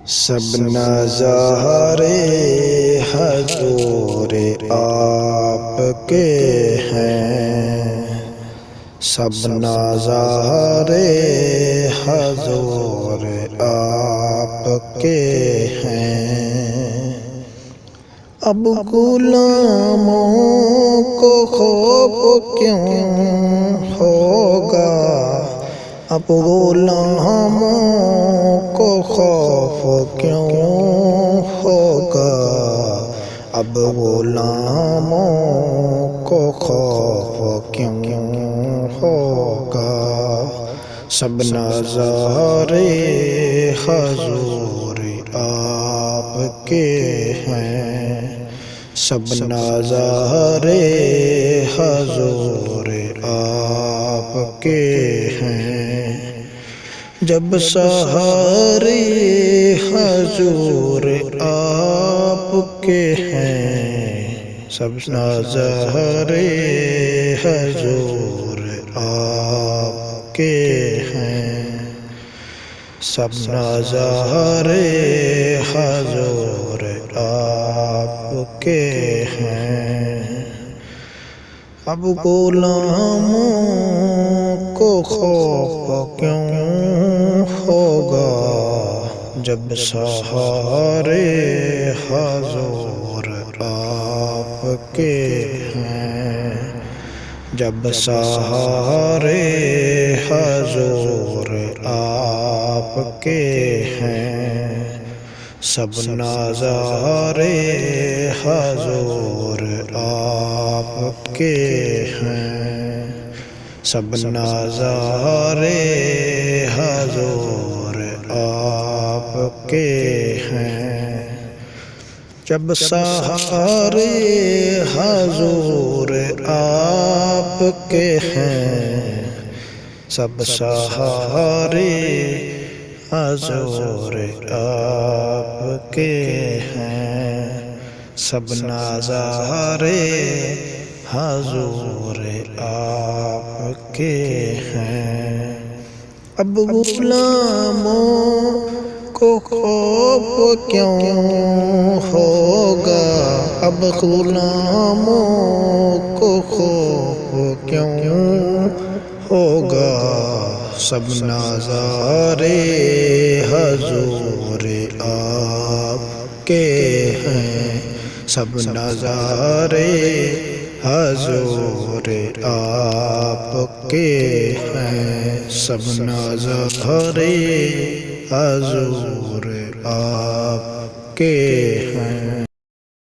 سب نظارے حضور آپ کے ہیں، سب نظارے حضور آپ کے ہیں۔ اب غلاموں کو خوف کیوں ہوگا، اب غلاموں کو خوف کیوں ہوگا، اب غلاموں کو خوف کیوں ہوگا۔ سب نظارے حضور آپ کے ہیں، سب نظارے حضور آپ کے ہیں۔ جب سہارے حضور آپ کے ہیں، سب نظارے حضور آپ کے ہیں، سب نظارے حضور آپ کے ہیں۔ اب غلاموں کو خوف کیوں ہوگا، جب سہارے حضور آپ کے ہیں، جب سہارے حضور آپ کے ہیں۔ سب نظارے حضور آپ کے ہیں، سب نظارے حضور آپ کے ہیں۔ جب سہارے حضور آپ کے ہیں، سب سہارے حضور آپ کے ہیں، سب نظارے حضور آپ کے ہیں۔ اب غلاموں کو خوف کیوں ہوگا، اب غلاموں کو خوف کیوں ہوگا، سب نظارے حضور آپ کے ہیں، سب نظارے حضور آپ کے ہیں، سب نظارے حضور آپ کے ہیں۔